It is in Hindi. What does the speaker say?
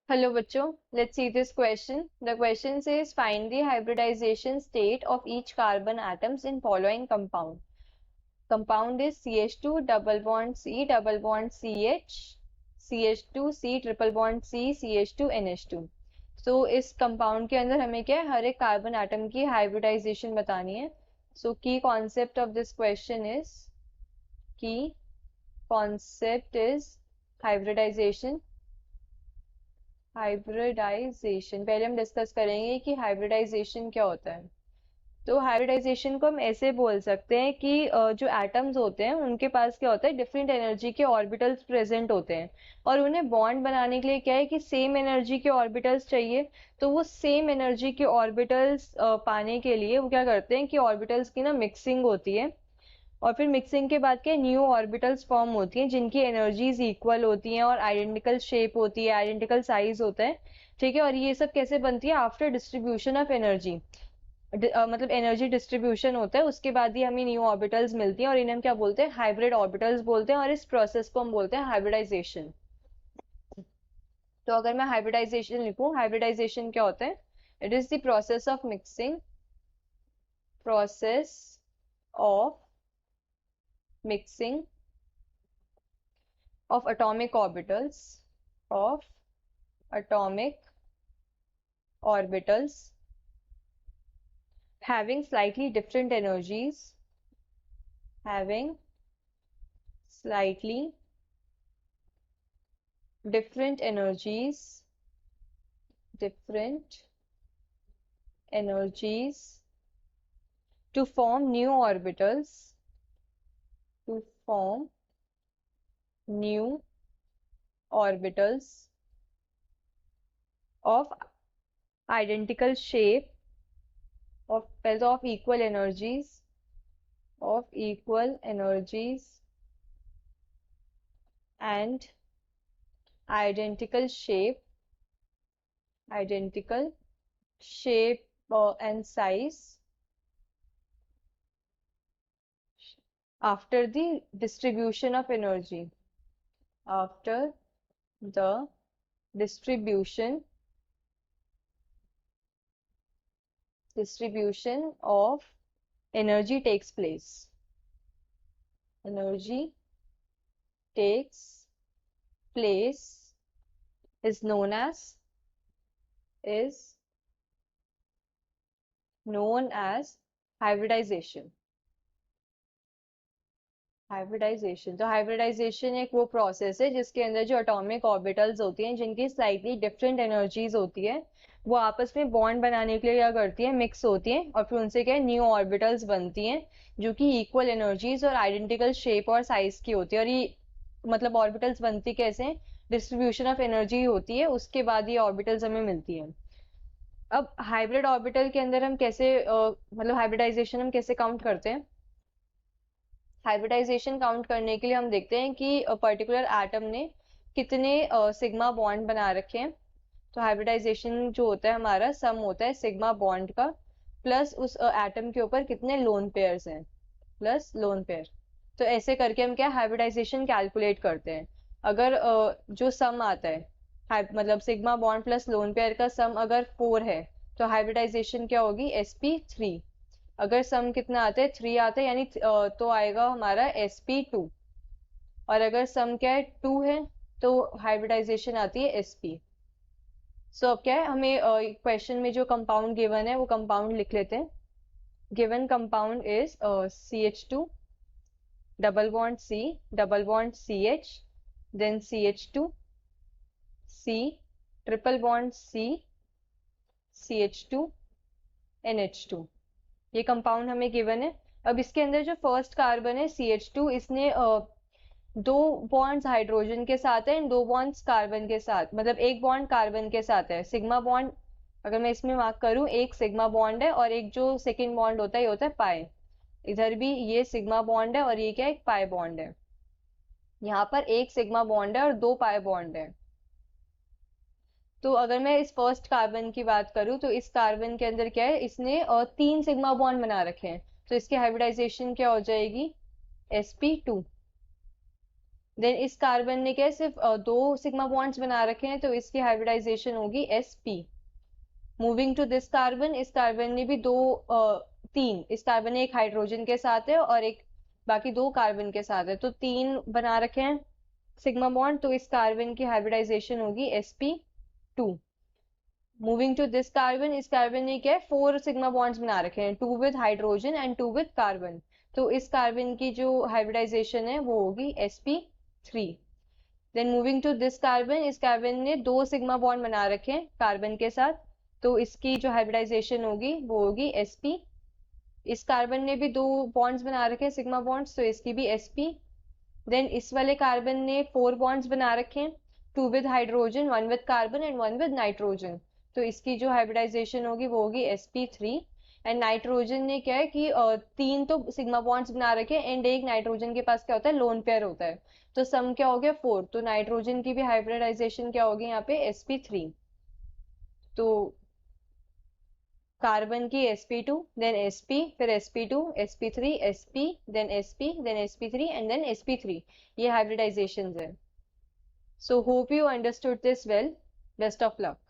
Hello bachcho, let's see this question. The question says find the hybridization state of each carbon atoms in following compound. Compound is CH2 double bond C double bond CH, CH2 C triple bond C CH2 NH2. So इस compound के अंदर हमें क्या है, हर एक carbon atom की hybridization बतानी है. So key concept of this question is hybridization. Hybridisation पहले हम डिस्कस करेंगे कि हाइब्रिडाइजेशन क्या होता है. तो हाइब्रिडाइजेशन को हम ऐसे बोल सकते हैं कि जो एटम्स होते हैं उनके पास क्या होता है, डिफरेंट एनर्जी के ऑर्बिटल्स प्रेजेंट होते हैं और उन्हें बॉन्ड बनाने के लिए क्या है कि सेम एनर्जी के ऑर्बिटल्स चाहिए. तो वो सेम एनर्जी के ऑर्बिटल्स पाने के लिए वो क्या करते हैं कि ऑर्बिटल्स की ना मिक्सिंग होती है और फिर मिक्सिंग के बाद क्या न्यू ऑर्बिटल्स फॉर्म होती हैं जिनकी एनर्जीज इक्वल होती हैं और आइडेंटिकल शेप होती है, आइडेंटिकल साइज होता है. ठीक है, और ये सब कैसे बनती है, आफ्टर डिस्ट्रीब्यूशन ऑफ एनर्जी. मतलब एनर्जी डिस्ट्रीब्यूशन होता है उसके बाद ही हमें न्यू ऑर्बिटल्स मिलती हैं और इन्हें हम क्या बोलते हैं, हाइब्रिड ऑर्बिटल्स बोलते हैं और इस प्रोसेस को हम बोलते हैं हाइब्रिडाइजेशन. तो अगर मैं हाइब्रिडाइजेशन लिखूं, हाइब्रिडाइजेशन क्या होता है, it is the process of mixing, process of mixing of atomic orbitals having slightly different energies to form new orbitals of identical shape of equal energies and identical shape and size after the distribution of energy, after the distribution of energy takes place. Is known as hybridization. तो हाइब्रिडाइजेशन एक वो प्रोसेस है जिसके अंदर जो एटॉमिक ऑर्बिटल्स होती हैं जिनकी स्लाइटली डिफरेंट एनर्जीज होती है वो आपस में बॉन्ड बनाने के लिए क्या करती है, मिक्स होती हैं और फिर उनसे क्या है न्यू ऑर्बिटल्स बनती हैं जो कि इक्वल एनर्जीज और आइडेंटिकल शेप और साइज की होती है. और ये मतलब ऑर्बिटल्स बनती कैसे, डिस्ट्रीब्यूशन ऑफ एनर्जी होती है उसके बाद ये ऑर्बिटल्स हमें मिलती है. अब हाइब्रिड ऑर्बिटल के अंदर हम कैसे मतलब हाइब्रिडाइजेशन हम कैसे काउंट करते हैं. हाइब्रिडाइजेशन काउंट करने के लिए हम देखते हैं कि पर्टिकुलर एटम ने कितने सिग्मा बॉन्ड बना रखे हैं. तो हाइब्रिडाइजेशन जो होता है हमारा सम होता है सिग्मा बॉन्ड का प्लस उस एटम के ऊपर कितने लोन पेयर्स हैं प्लस लोन पेयर. तो ऐसे करके हम क्या हाइब्रिडाइजेशन कैलकुलेट करते हैं. अगर जो सम आता है मतलब sigma bond plus lone pair का सम अगर 4 है तो हाइब्रिडाइजेशन क्या होगी, sp3. अगर सम कितना आता है 3 आता है यानी तो आएगा हमारा sp2. और अगर सम क्या है 2 है तो हाइब्रिडाइजेशन आती है sp. सो अब क्या है, हमें क्वेश्चन में जो कंपाउंड गिवन है वो कंपाउंड लिख लेते हैं. Given compound is CH2 double bond C double bond CH then CH2 C triple bond C CH2 NH2. ये कंपाउंड हमें गिवन है. अब इसके अंदर जो फर्स्ट कार्बन है CH2 इसने 2 बॉन्ड्स हाइड्रोजन के साथ है एंड 2 बॉन्ड्स कार्बन के साथ, मतलब एक बॉन्ड कार्बन के साथ है. सिग्मा बॉन्ड अगर मैं इसमें मार्क करूं एक सिग्मा बॉन्ड है और एक जो सेकेंड बॉन्ड होता है ये होता है पाई. इधर भी ये सिग्मा बॉन्ड है और ये क्या है, एक पाई बॉन्ड है. यहाँ पर एक सिग्मा बॉन्ड है और 2 पाई बॉन्ड है. तो अगर मैं इस फर्स्ट कार्बन की बात करूं तो इस कार्बन के अंदर क्या है, इसने 3 सिग्मा बॉन्ड बना रखे हैं तो इसकी हाइब्रिडाइजेशन क्या हो जाएगी, sp2. देन इस कार्बन ने क्या सिर्फ दो सिग्मा बॉन्ड्स बना रखे हैं, तो इसकी हाइब्रिडाइजेशन होगी sp। Moving to this carbon, इस कार्बन ने भी तीन, इस कार्बन ने एक हाइड्रोजन के साथ है और एक बाकी दो कार्बन के साथ है, तो तीन बना रखे हैं सिग्मा बॉन्ड, तो इस कार्बन की हाइब्रिडाइजेशन होगी sp2। Moving to this carbon, इस कार्बन ने क्या है फोर सिग्मा बॉन्ड्स बना रखे हैं, two with hydrogen and two with carbon, तो इस कार्बन की जो हाइब्रिडाइजेशन है वो होगी sp3। Then moving to this carbon, इस कार्बन ने दो सिग्मा बॉन्ड बना रखे हैं कार्बन के साथ, तो इसकी जो हाइब्रिडाइजेशन होगी वो होगी sp। इस कार्बन ने भी दो बॉन्ड्स बना रखे हैं सिग्मा बॉन्ड्स, तो इसकी भी sp। देन इस वाले कार्बन ने फोर बॉन्ड्स बना रखे हैं, two with hydrogen, one with carbon and one with nitrogen, तो इसकी जो हाइब्रिडाइजेशन होगी वो होगी sp3। एंड नाइट्रोजन ने क्या है कि तीन तो सिग्मा बॉन्ड्स बना रखे हैं एंड एक नाइट्रोजन के पास क्या होता है लोन पेयर होता है, तो सम क्या हो गया 4, तो नाइट्रोजन की भी हाइब्रिडाइजेशन क्या होगी यहाँ पे sp3। तो कार्बन की sp2, देन sp, फिर sp2, sp3, sp, then sp, then sp3 and then sp3, ये हाइब्रिडाइजेशंस है। So hope you understood this well. Best of luck.